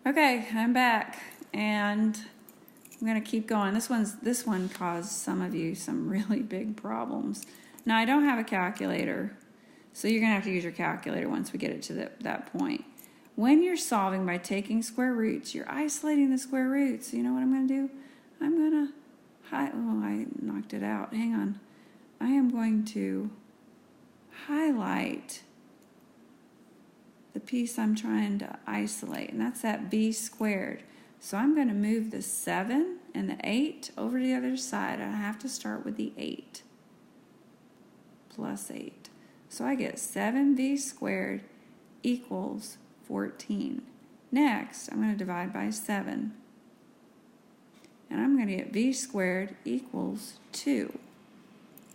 Okay, I'm back, and I'm gonna keep going. This one caused some of you some really big problems. Now I don't have a calculator, so you're gonna have to use your calculator once we get it to that point. When you're solving by taking square roots, you're isolating the square roots. So you know what I'm gonna do? I'm gonna I knocked it out. Hang on. I am going to highlight the piece I'm trying to isolate, and that's that b squared. So I'm going to move the 7 and the 8 over to the other side. I have to start with the 8 plus 8. So I get 7b squared equals 14. Next, I'm going to divide by 7. And I'm going to get b squared equals 2.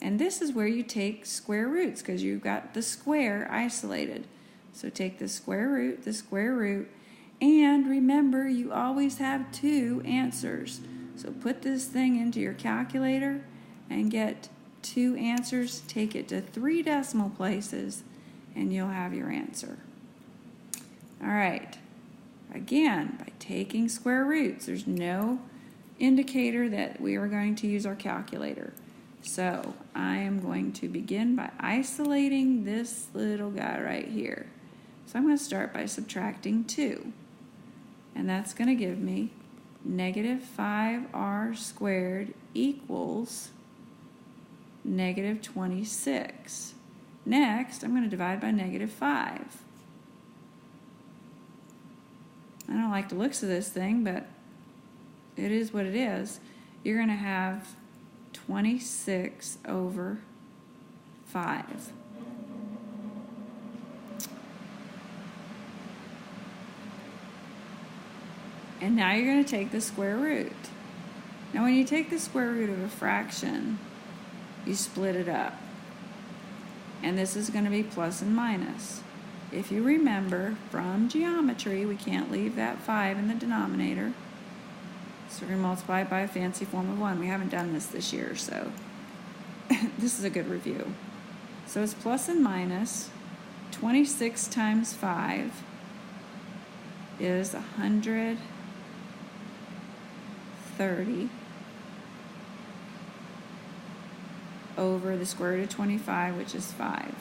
And this is where you take square roots because you've got the square isolated. So take the square root, and remember you always have 2 answers. So put this thing into your calculator and get 2 answers. Take it to 3 decimal places and you'll have your answer. All right, again, by taking square roots, there's no indicator that we are going to use our calculator. So I am going to begin by isolating this little guy right here. So I'm going to start by subtracting 2. And that's going to give me negative 5r squared equals negative 26. Next, I'm going to divide by negative 5. I don't like the looks of this thing, but it is what it is. You're going to have 26 over 5. And now you're going to take the square root. Now when you take the square root of a fraction, you split it up. And this is going to be plus and minus. If you remember from geometry, we can't leave that 5 in the denominator. So we're going to multiply it by a fancy form of 1. We haven't done this year, so this is a good review. So it's plus and minus. 26 times 5 is 130 over the square root of 25, which is 5.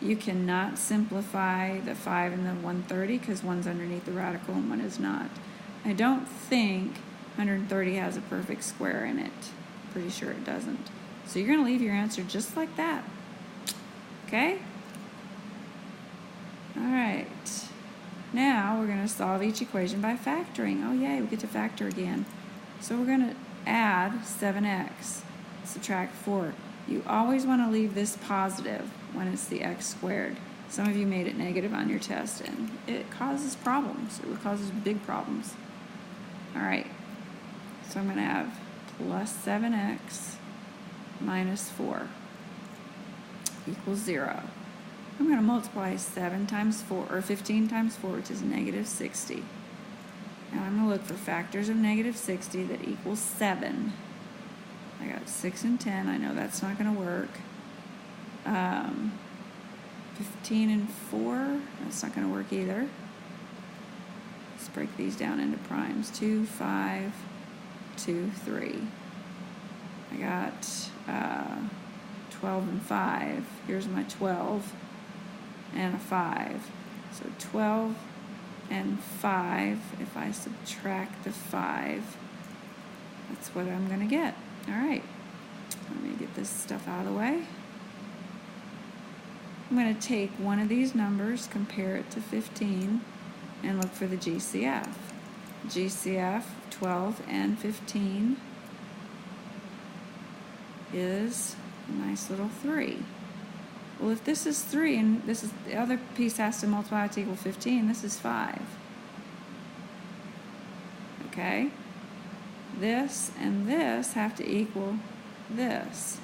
You cannot simplify the 5 and the 130 because one's underneath the radical and one is not. I don't think 130 has a perfect square in it. Pretty sure it doesn't. So you're going to leave your answer just like that. Okay? All right. Now we're going to solve each equation by factoring. Oh yay, we get to factor again. So we're going to add 7x, subtract 4. You always want to leave this positive when it's the x squared. Some of you made it negative on your test, and it causes problems. It causes big problems. All right. So I'm going to have plus 7x minus 4 equals 0. I'm going to multiply 7 times 4, or 15 times 4, which is negative 60. Now I'm going to look for factors of negative 60 that equals 7. I got 6 and 10. I know that's not going to work. 15 and 4, that's not going to work either. Let's break these down into primes. 2, 5, 2, 3. I got 12 and 5. Here's my 12 and a 5. So 12 and 5, if I subtract the 5, that's what I'm going to get. All right, let me get this stuff out of the way. I'm going to take one of these numbers, compare it to 15, and look for the GCF. GCF 12 and 15 is a nice little 3. Well, if this is 3 and this is the other piece has to multiply to equal 15, this is 5. Okay? This and this have to equal this.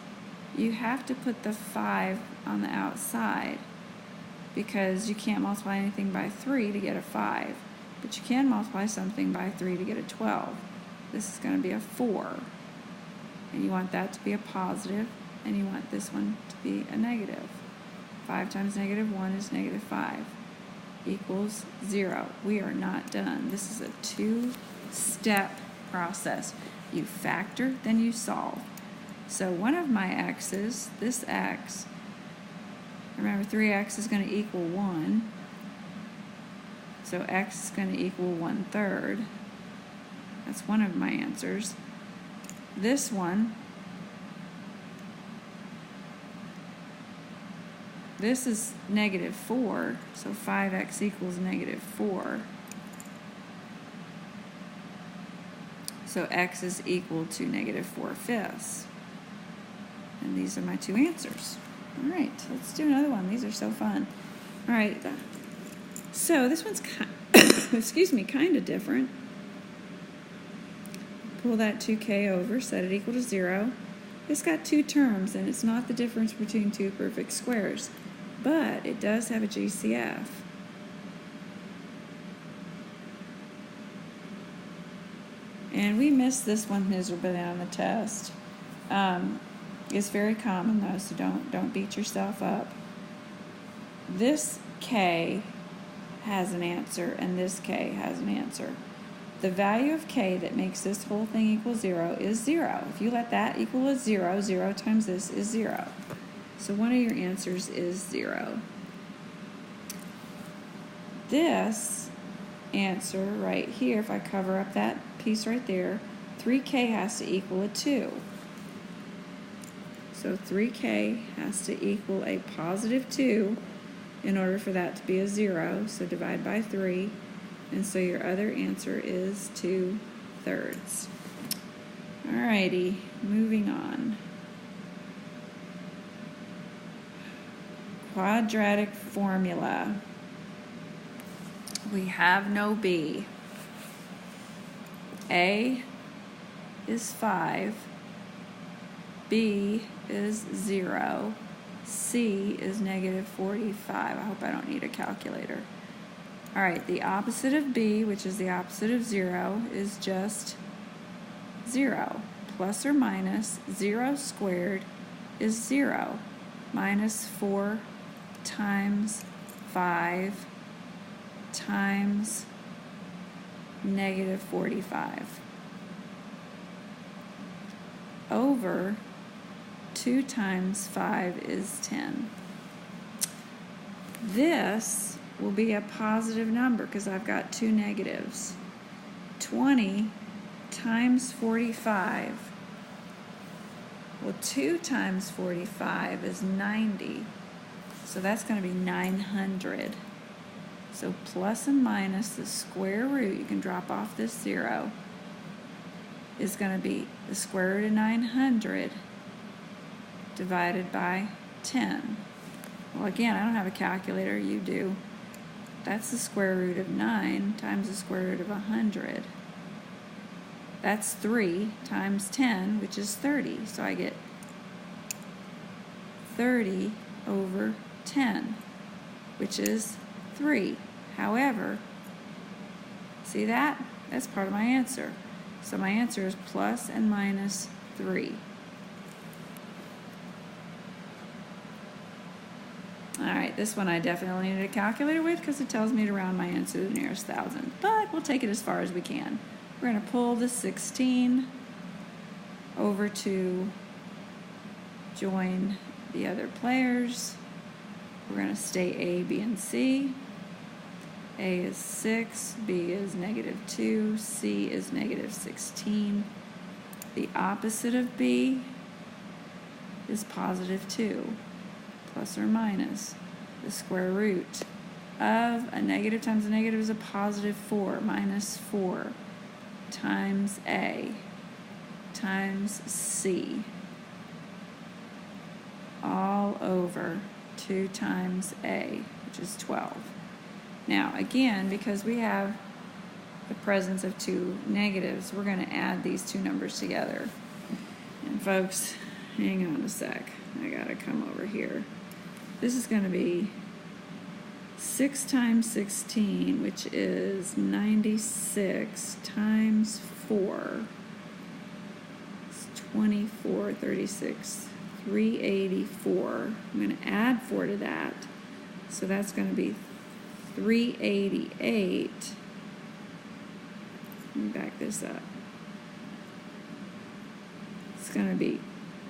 You have to put the 5 on the outside because you can't multiply anything by 3 to get a 5. But you can multiply something by 3 to get a 12. This is going to be a 4. And you want that to be a positive, and you want this one to be a negative. 5 times negative 1 is negative 5. equals 0. We are not done. This is a two-step process. You factor, then you solve. So one of my x's, this x, remember 3x is going to equal 1. So x is going to equal 1/3. That's one of my answers. This one, this is -4, so 5x equals -4. So x is equal to -4/5. And these are my two answers. All right, let's do another one. These are so fun. All right, so this one's excuse me, kind of different. Pull that 2k over, set it equal to 0. It's got two terms, and it's not the difference between two perfect squares, but it does have a GCF. And we missed this one miserably on the test. It's very common though, so don't beat yourself up. This k has an answer, and this k has an answer. The value of k that makes this whole thing equal 0 is 0. If you let that equal a 0, 0 times this is 0. So one of your answers is 0. This answer right here, if I cover up that piece right there, 3k has to equal a 2. So 3k has to equal a positive 2 in order for that to be a 0. So divide by 3. And so your other answer is 2/3. Alrighty, moving on. Quadratic formula. We have no b. A is 5. B is 0. C is -45. I hope I don't need a calculator. All right, the opposite of b, which is the opposite of 0, is just 0. Plus or minus 0 squared is 0. Minus 4 times 5 times -45. Over 2 times 5 is 10. This will be a positive number because I've got two negatives. 20 times 45. Well, 2 times 45 is 90. So that's going to be 900. So plus and minus the square root, you can drop off this 0, is going to be the square root of 900 divided by 10. Well, again, I don't have a calculator, you do. That's the square root of 9 times the square root of 100. That's 3 times 10, which is 30. So I get 30 over 10, which is 3. However, see that? That's part of my answer. So my answer is plus and minus 3. Alright, this one I definitely need a calculator with because it tells me to round my answer to the nearest thousand. But we'll take it as far as we can. We're going to pull the 16 over to join the other players. We're going to stay A, B, and C. A is 6, B is -2, C is -16. The opposite of B is +2. Plus or minus the square root of a negative times a negative is a +4 minus 4 times A times C all over 2 times A, which is 12. Now again, because we have the presence of two negatives, we're going to add these two numbers together. And folks, hang on a sec. I got to come over here. This is going to be 6 times 16, which is 96, times 4. It's 24, 36, 384. I'm going to add 4 to that. So that's going to be 388, let me back this up. It's going to be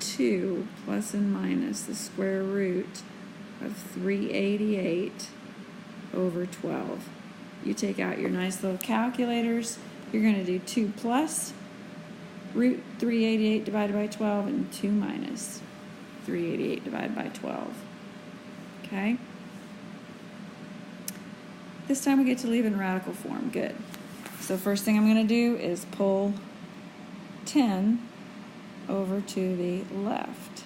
2 plus and minus the square root of 388 over 12. You take out your nice little calculators. You're going to do 2 plus root 388 divided by 12 and 2 minus 388 divided by 12. Okay? This time we get to leave in radical form. Good. So first thing I'm going to do is pull 10 over to the left.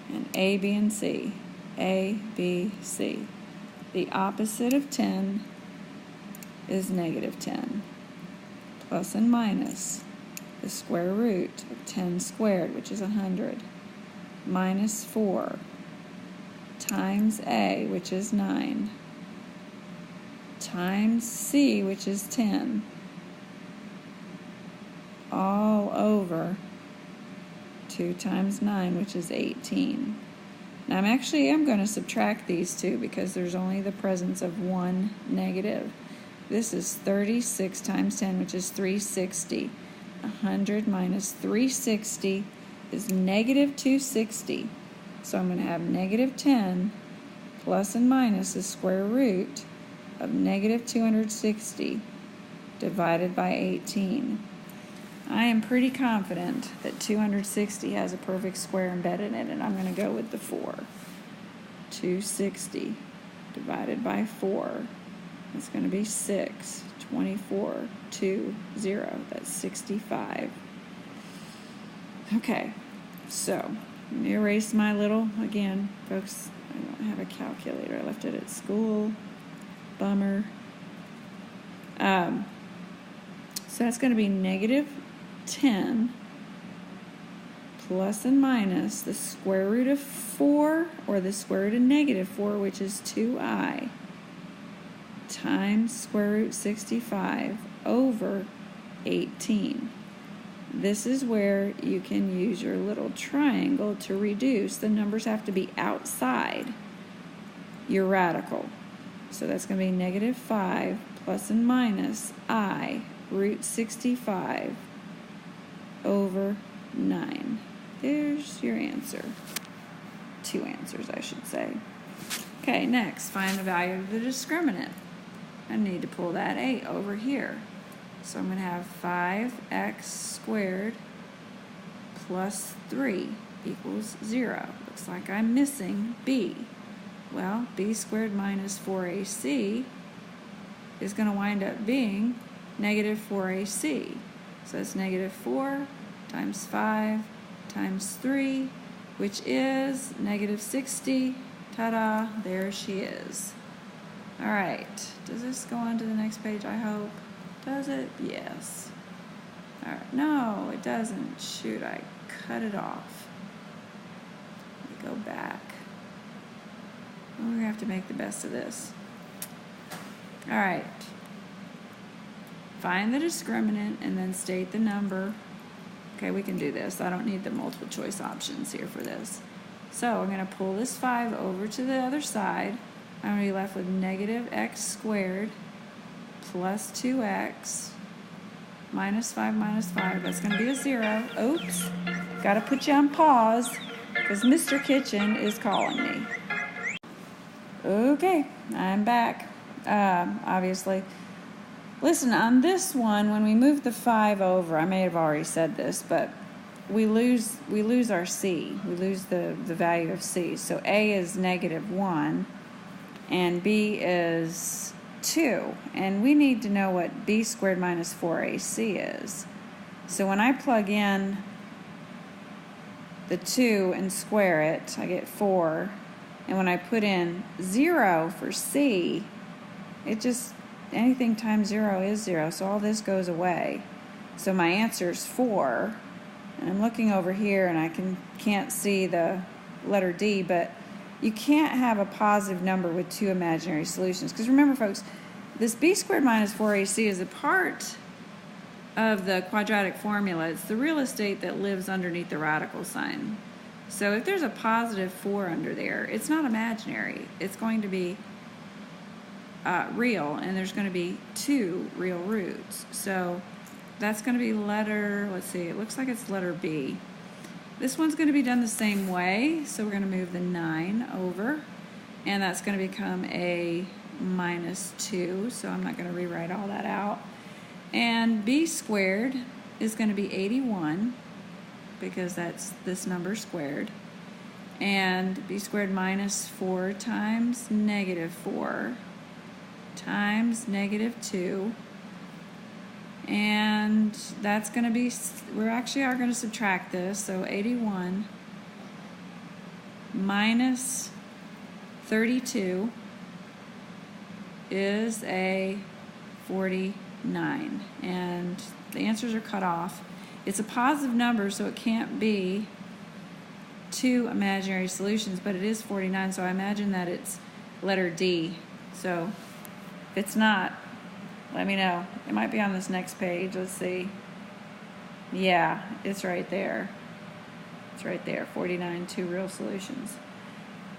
And A, B, and C. A, B, C. The opposite of 10 is negative 10. Plus and minus the square root of 10 squared, which is 100, minus 4 times A, which is 9, times C, which is 10, all over 2 times 9, which is 18. Now I'm going to subtract these two because there's only the presence of one negative. This is 36 times 10, which is 360. 100 minus 360 is negative 260. So I'm going to have negative 10 plus and minus the square root of negative 260 divided by 18. I am pretty confident that 260 has a perfect square embedded in it, and I'm going to go with the 4. 260 divided by 4. That's going to be 6. 24, 2, 0. That's 65. Okay, so let me erase my little, again, folks, I don't have a calculator. I left it at school. Bummer. So that's going to be negative 10 plus and minus the square root of 4, or the square root of negative 4, which is 2i, times square root 65 over 18. This is where you can use your little triangle to reduce. The numbers have to be outside your radical. So that's going to be negative 5 plus and minus I root 65 over 9. There's your answer. 2 answers, I should say. Okay, next, find the value of the discriminant. I need to pull that 8 over here. So I'm going to have 5x squared plus 3 equals 0. Looks like I'm missing b. Well, b squared minus 4ac is going to wind up being negative 4ac. So it's negative 4 times 5 times 3, which is negative 60. Ta-da, there she is. All right, does this go on to the next page, I hope? Does it? Yes. All right, no, it doesn't. Shoot, I cut it off. Let me go back. We're going to have to make the best of this. All right. Find the discriminant and then state the number. Okay, we can do this. I don't need the multiple choice options here for this. So I'm going to pull this 5 over to the other side. I'm going to be left with negative x squared plus 2x minus 5 minus 5. That's going to be a 0. Oops. Got to put you on pause because Mr. Kitchen is calling me. Okay, I'm back. Obviously. Listen, on this one, when we move the 5 over, I may have already said this, but we lose our c. We lose the value of c. So a is negative 1, and b is 2. And we need to know what b squared minus 4ac is. So when I plug in the 2 and square it, I get 4. And when I put in 0 for c, it just, anything times 0 is 0, so all this goes away. So my answer is 4. And I'm looking over here and I can't see the letter D, but you can't have a positive number with 2 imaginary solutions. Because remember, folks, this b squared minus 4ac is a part of the quadratic formula. It's the real estate that lives underneath the radical sign. So if there's a positive 4 under there, it's not imaginary. It's going to be real, and there's going to be 2 real roots. So that's going to be letter, let's see, it looks like it's letter B. This one's going to be done the same way, so we're going to move the 9 over, and that's going to become a -2, so I'm not going to rewrite all that out. And b squared is going to be 81, because that's this number squared. And b squared minus 4 times -4 times -2. And that's going to be, we actually are going to subtract this, so 81 minus 32 is a 49. And the answers are cut off. It's a positive number, so it can't be 2 imaginary solutions, but it is 49, so I imagine that it's letter D. So if it's not, let me know. It might be on this next page. Let's see. Yeah, it's right there. It's right there. 49, 2 real solutions.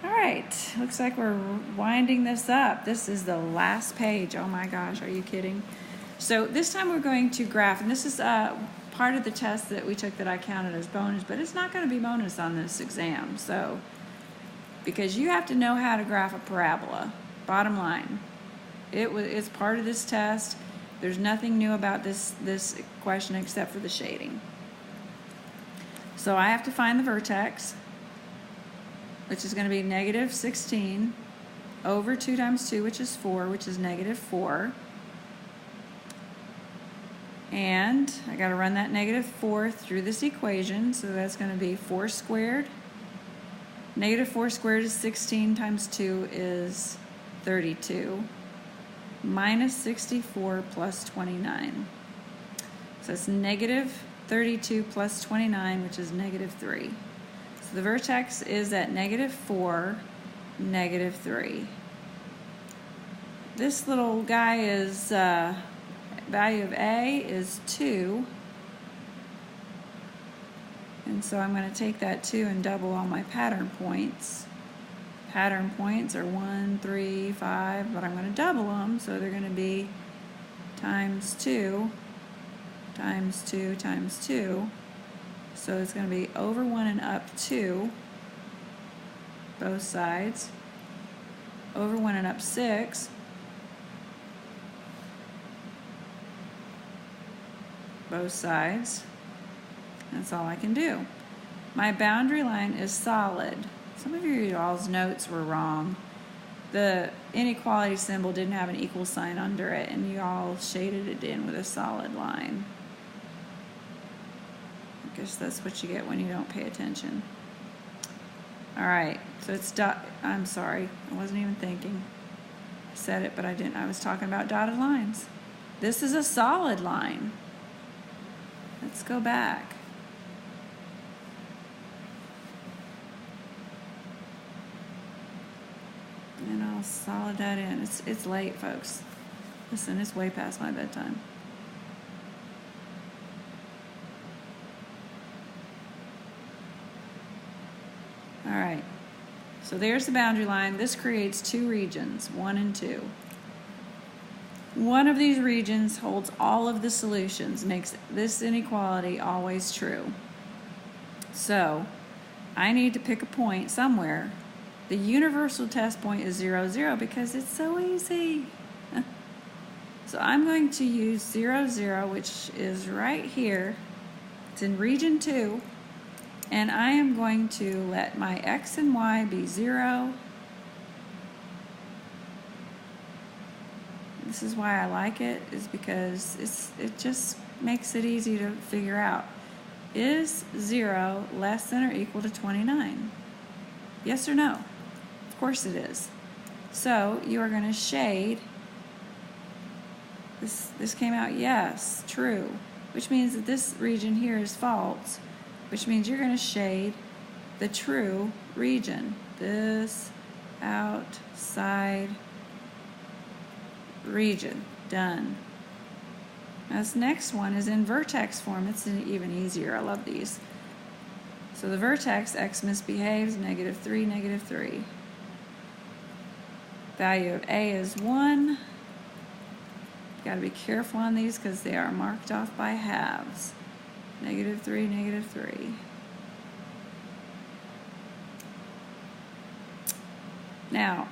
All right. Looks like we're winding this up. This is the last page. Oh my gosh, are you kidding? So this time we're going to graph, and this is part of the test that we took that I counted as bonus, but it's not going to be bonus on this exam. So, because you have to know how to graph a parabola, bottom line. It's part of this test. There's nothing new about this question except for the shading. So I have to find the vertex, which is going to be -16 over 2 times 2, which is 4, which is -4. And I got to run that -4 through this equation, so that's going to be 4 squared. -4 squared is 16 times 2 is 32. Minus 64 plus 29. So it's -32 plus 29, which is -3. So the vertex is at -4, -3. This little guy is, value of A is 2. And so I'm going to take that 2 and double all my pattern points. Pattern points are 1, 3, 5, but I'm going to double them, so they're going to be times 2, times 2, times 2. So it's going to be over 1 and up 2, both sides. Over 1 and up 6. Both sides. That's all I can do. My boundary line is solid. Some of your all's notes were wrong. The inequality symbol didn't have an equal sign under it, and you all shaded it in with a solid line. I guess that's what you get when you don't pay attention. All right, so it's I'm sorry, I wasn't even thinking. I said it, but I didn't. I was talking about dotted lines. This is a solid line. Let's go back. And I'll solid that in. It's late, folks. Listen, it's way past my bedtime. All right. So there's the boundary line. This creates 2 regions, 1 and 2. One of these regions holds all of the solutions, makes this inequality always true. So I need to pick a point somewhere. The universal test point is 0, 0 because it's so easy. So I'm going to use 0, 0, which is right here. It's in region 2. And I am going to let my x and y be 0. This is why I like it, is because it just makes it easy to figure out. Is 0 less than or equal to 29? Yes or no? Of course it is. So you are going to shade. This came out yes, true, which means that this region here is false, which means you're going to shade the true region. This outside region. Done. Now this next one is in vertex form. It's even easier. I love these. So the vertex x misbehaves, -3, -3. Value of A is 1. Got to be careful on these because they are marked off by halves. -3, -3. Now,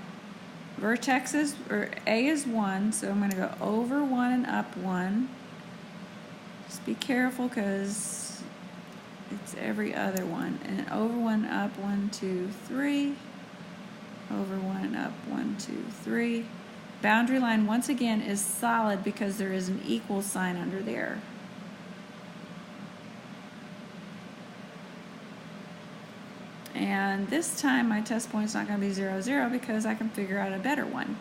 vertexes, or A is 1, so I'm going to go over 1 and up 1. Just be careful because it's every other one. And over 1, up 1, 2, 3. Over 1 and up 1, 2, 3. Boundary line, once again, is solid because there is an equal sign under there. And this time my test point's not going to be 0, 0 because I can figure out a better one.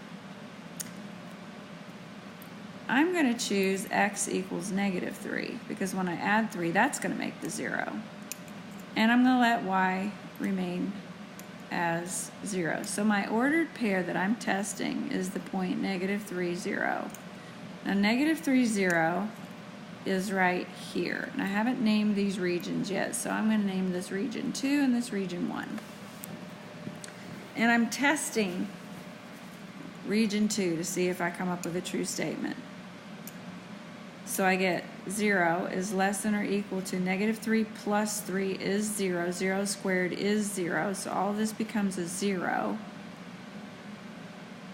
I'm going to choose x equals -3 because when I add 3, that's going to make the 0. And I'm going to let y remain as 0. So my ordered pair that I'm testing is the point -3, 0. Now -3, 0 is right here. And I haven't named these regions yet, so I'm going to name this region 2 and this region 1. And I'm testing region 2 to see if I come up with a true statement. So I get 0 is less than or equal to -3 plus 3 is 0. 0 squared is 0. So all of this becomes a 0.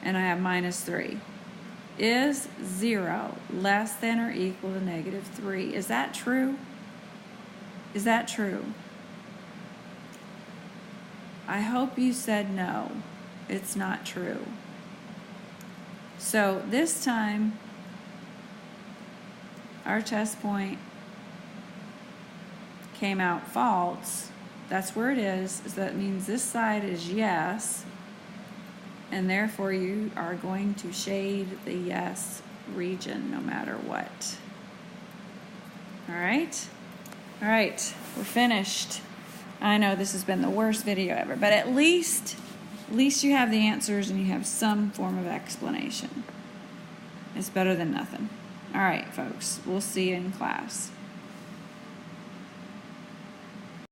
And I have -3. Is 0 less than or equal to -3? Is that true? Is that true? I hope you said no. It's not true. So this time, our test point came out false. That's where it is. So that means this side is yes, and therefore you are going to shade the yes region no matter what. All right? All right, we're finished. I know this has been the worst video ever, but at least you have the answers and you have some form of explanation. It's better than nothing. All right, folks, we'll see you in class.